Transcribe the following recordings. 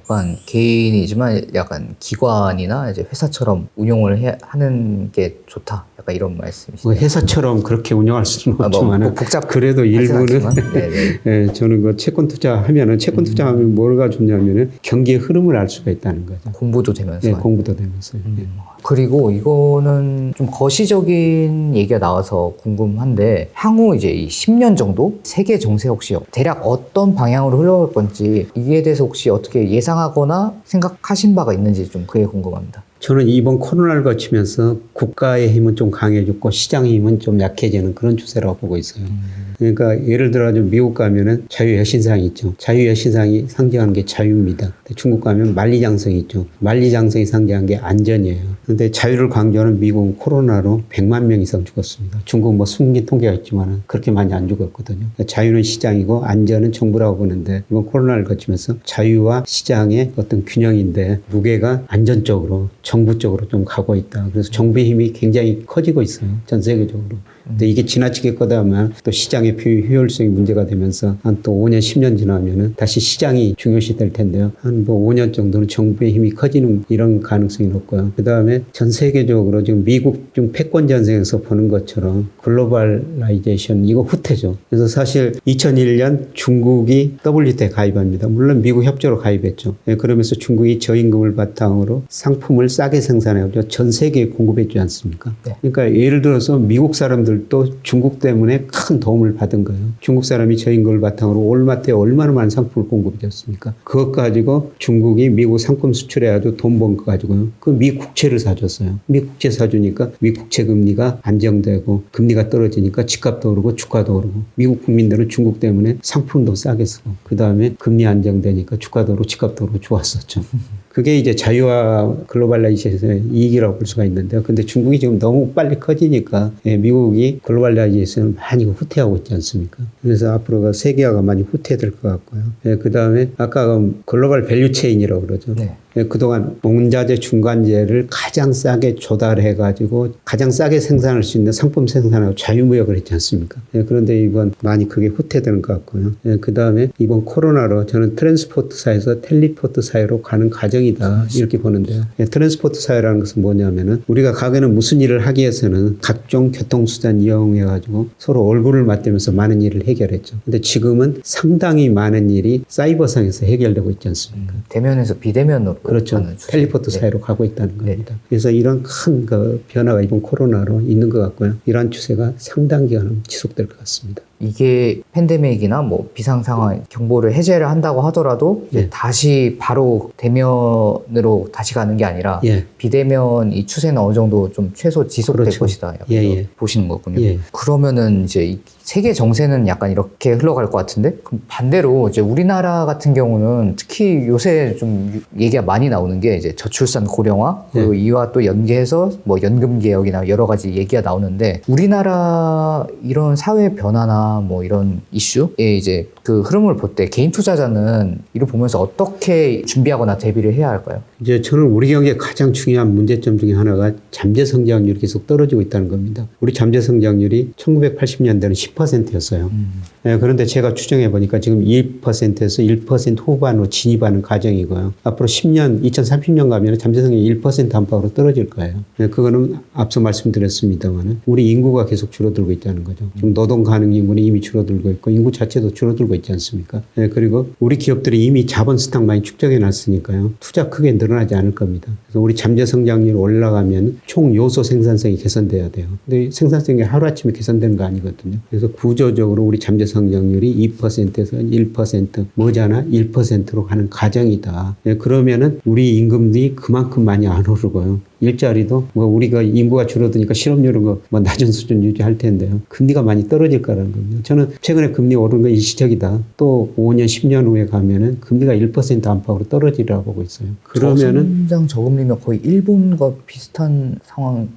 약간 개인이지만 약간 기관이나 이제 회사처럼 운용을 하는 게 좋다. 약간 이런 말씀이시죠? 뭐 회사처럼 그렇게 운영할 수는 없지만 뭐 복잡 그래도 일부는 네네. 예, 저는 그 채권 투자하면은 채권 투자하면 뭐가 좋냐면은 경기의 흐름을 알 수가 있다는 거죠. 공부도 되면서. 예, 공부도 되면서. 예. 그리고 이거는 좀 거시적인 얘기가 나와서 궁금한데 향후 이제 이 10년 정도 세계 정세 혹시 대략 어떤 방향으로 흘러갈 건지 이에 대해서 혹시 어떻게 예상하거나 생각하신 바가 있는지 좀 그게 궁금합니다. 저는 이번 코로나를 거치면서 국가의 힘은 좀 강해졌고 시장의 힘은 좀 약해지는 그런 추세라고 보고 있어요. 그러니까 예를 들어 좀 미국 가면은 자유여신상이 있죠. 자유여신상이 상징하는 게 자유입니다. 중국 가면 만리장성이 있죠. 만리장성이 상징하는 게 안전이에요. 그런데 자유를 강조하는 미국은 코로나로 100만 명 이상 죽었습니다. 중국은 뭐 숨긴 통계가 있지만 그렇게 많이 안 죽었거든요. 그러니까 자유는 시장이고 안전은 정부라고 보는데 이번 코로나를 거치면서 자유와 시장의 어떤 균형인데 무게가 안전 쪽으로 정부 쪽으로 좀 가고 있다. 그래서 정부의 힘이 굉장히 커지고 있어요. 전 세계적으로. 근데 이게 지나치게 거다면 또 시장의 효율성이 문제가 되면서 한 또 5년, 10년 지나면은 다시 시장이 중요시 될 텐데요. 한 뭐 5년 정도는 정부의 힘이 커지는 이런 가능성이 높고요. 그 다음에 전 세계적으로 지금 미국 중 패권 전쟁에서 보는 것처럼 글로벌라이제이션 이거 후퇴죠. 그래서 사실 2001년 중국이 WTO에 가입합니다. 물론 미국 협조로 가입했죠. 예, 그러면서 중국이 저임금을 바탕으로 상품을 싸게 생산해서 전 세계에 공급해 주지 않습니까? 네. 그러니까 예를 들어서 미국 사람들도 중국 때문에 큰 도움을 받은 거예요. 중국 사람이 저임금을 바탕으로 월마트에 얼마나 많은 상품을 공급해 줬습니까? 그것 가지고 중국이 미국 상품 수출해가지고 돈 번 거 가지고요. 그 미 국채를 사줬어요. 미 국채 사주니까 미 국채 금리가 안정되고 금리가 떨어지니까 집값도 오르고 주가도 오르고 미국 국민들은 중국 때문에 상품도 싸게 쓰고 그 다음에 금리 안정되니까 주가도 오르고 집값도 오르고 좋았었죠. 그게 이제 자유화 글로벌라이제이션의 이익이라고 볼 수가 있는데요. 근데 중국이 지금 너무 빨리 커지니까 미국이 글로벌라이제이션을 많이 후퇴하고 있지 않습니까? 그래서 앞으로가 세계화가 많이 후퇴될 것 같고요. 그 다음에 아까 글로벌 밸류체인이라고 그러죠. 네. 그동안 원자재 중간재를 가장 싸게 조달해가지고 가장 싸게 생산할 수 있는 상품 생산하고 자유무역을 했지 않습니까? 그런데 이번 많이 그게 후퇴되는 것 같고요. 그 다음에 이번 코로나로 저는 트랜스포트사에서 텔리포트 사회로 가는 과정이다 이렇게 보는데요. 트랜스포트 사회라는 것은 뭐냐면은 우리가 과거에는 무슨 일을 하기 위해서는 각종 교통수단 이용해가지고 서로 얼굴을 맞대면서 많은 일을 해결했죠. 근데 지금은 상당히 많은 일이 사이버상에서 해결되고 있지 않습니까? 대면에서 비대면으로 그렇죠. 텔리포트 사회로 가고 있다는 겁니다. 그래서 이런 큰 그 변화가 이번 코로나로 있는 것 같고요. 이러한 추세가 상당 기간 지속될 것 같습니다. 이게 팬데믹이나 뭐 비상 상황 경보를 해제를 한다고 하더라도 이제 다시 바로 대면으로 다시 가는 게 아니라 비대면 이 추세는 어느 정도 좀 최소 지속될 것이다. 보시는 거군요. 그러면은 이제 이 세계 정세는 약간 이렇게 흘러갈 것 같은데 그럼 반대로 이제 우리나라 같은 경우는 특히 요새 좀 얘기가 많이 나오는 게 이제 저출산 고령화 그리고 이와 또 연계해서 뭐 연금 개혁이나 여러 가지 얘기가 나오는데 우리나라 이런 사회 변화나 뭐 이런 이슈에 이제 그 흐름을 볼 때 개인 투자자는 이를 보면서 어떻게 준비하거나 대비를 해야 할까요? 이제 저는 우리 경제의 가장 중요한 문제점 중에 하나가 잠재 성장률이 계속 떨어지고 있다는 겁니다. 우리 잠재 성장률이 1980년대는 10%였어요. 그런데 제가 추정해 보니까 지금 2%에서 1% 후반으로 진입하는 과정이고요. 앞으로 10년, 2030년 가면 잠재 성장률이 1% 안팎으로 떨어질 거예요. 그거는 앞서 말씀드렸습니다만 우리 인구가 계속 줄어들고 있다는 거죠. 지금 노동 가능 인구는 이미 줄어들고 있고 인구 자체도 줄어들고 있지 않습니까? 그리고 우리 기업들이 이미 자본 스탁 많이 축적해 놨으니까요. 투자 크게 늘어나지 않을 겁니다. 그래서 우리 잠재 성장률이 올라가면 총 요소 생산성이 개선돼야 돼요. 근데 생산성이 하루아침에 개선되는 거 아니거든요. 그래서 구조적으로 우리 잠재 성장률이 2%에서 1% 머지않아 1%로 가는 과정이다. 그러면은 우리 임금이 그만큼 많이 안 오르고요. 일자리도 뭐 우리가 인구가 줄어드니까 실업률은 뭐 낮은 수준 유지할 텐데요. 금리가 많이 떨어질 거라는 겁니다. 저는 최근에 금리 오르는 건 일시적이다. 또 5년, 10년 후에 가면은 금리가 1% 안팎으로 떨어지리라고 보고 있어요. 그러면은 저성장 저금리면 거의 일본과 비슷한 상황.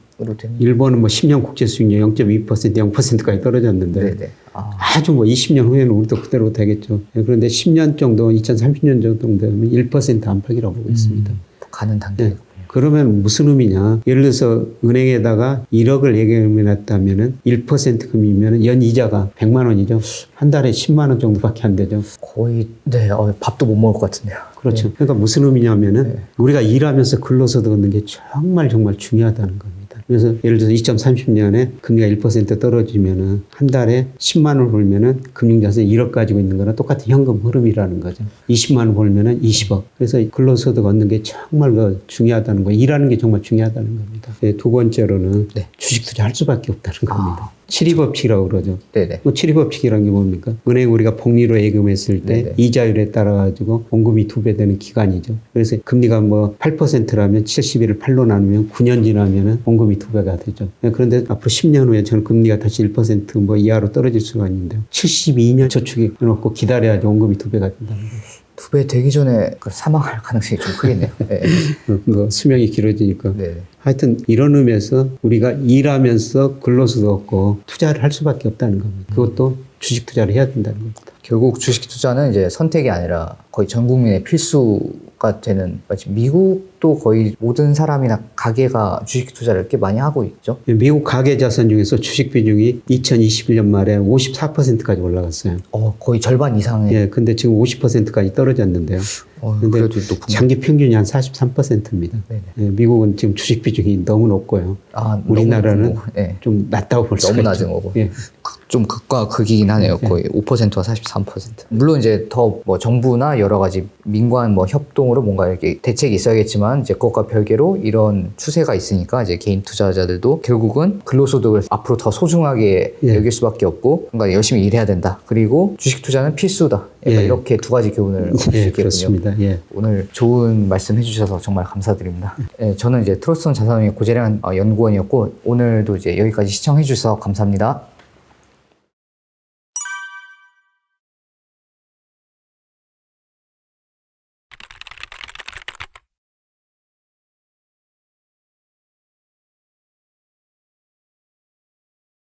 일본은 뭐 10년 국제 수익률 0.2%, 0%까지 떨어졌는데 아주 뭐 20년 후에는 우리도 그대로 되겠죠. 그런데 10년 정도, 2030년 정도 되면 1% 안팎이라고 보고 있습니다. 가는 단계군요. 그러면 무슨 의미냐? 예를 들어서 은행에다가 1억을 예금해놨다면은 1% 금이면 연 이자가 100만 원이죠. 한 달에 10만 원 정도밖에 안 되죠. 거의 네 밥도 못 먹을 것 같은데요. 그렇죠. 그러니까 무슨 의미냐면은 네. 우리가 일하면서 근로소득 얻는 게 정말 중요하다는 겁니다. 그래서 예를 들어서 2030년에 금리가 1% 떨어지면은 한 달에 10만 원 벌면은 금융자산 1억 가지고 있는 거랑 똑같은 현금 흐름이라는 거죠. 20만 원 벌면은 20억. 그래서 근로소득 얻는 게 정말 중요하다는 거예요. 일하는 게 정말 중요하다는 겁니다. 네, 두 번째로는 네. 주식 투자할 수밖에 없다는 겁니다. 7.2법칙이라고 그러죠. 네네. 7.2법칙이라는 게 뭡니까? 은행 우리가 복리로 예금했을 때 네네. 이자율에 따라 가지고 원금이 2배 되는 기간이죠. 그래서 금리가 뭐 8%라면 70일을 8로 나누면 9년 지나면은 원금이 2배가 되죠. 그런데 앞으로 10년 후에 저는 금리가 다시 1% 이하로 떨어질 수가 있는데요. 72년 저축해 놓고 기다려야지 원금이 2배가 된다는 거예요. 2배 되기 전에 사망할 가능성이 좀 크겠네요. 네. 수명이 길어지니까. 네. 하여튼 이런 의미에서 우리가 일하면서 근로소득 얻고 투자를 할 수밖에 없다는 겁니다. 그것도 주식 투자를 해야 된다는 겁니다. 결국 주식 투자는 이제 선택이 아니라 거의 전 국민의 필수가 되는, 마치 미국도 거의 모든 사람이나 가게가 주식 투자를 꽤 많이 하고 있죠. 미국 가계 자산 중에서 주식 비중이 2021년 말에 54%까지 올라갔어요. 거의 절반 이상의. 예, 근데 지금 50%까지 떨어졌는데요. 근데 그래도 높은. 장기 평균이 한 43%입니다. 예, 미국은 지금 주식 비중이 너무 높고요. 우리나라는 네. 좀 낮다고 볼 수가 너무 있죠. 낮은 거고. 예. 좀 극과 극이긴 하네요. 거의 5%와 43%. 물론 이제 더 뭐 정부나 여러 가지 민관 뭐 협동으로 뭔가 이렇게 대책이 있어야겠지만, 이제 그것과 별개로 이런 추세가 있으니까 이제 개인 투자자들도 결국은 근로소득을 앞으로 더 소중하게 여길 수밖에 없고, 그러니까 열심히 일해야 된다. 그리고 주식 투자는 필수다. 약간 이렇게 두 가지 교훈을 얻을 수 있겠군요. 그렇습니다. 예. 오늘 좋은 말씀 해주셔서 정말 감사드립니다. 저는 이제 트러스톤 자산운용 고재량 연구원이었고, 오늘도 이제 여기까지 시청해 주셔서 감사합니다.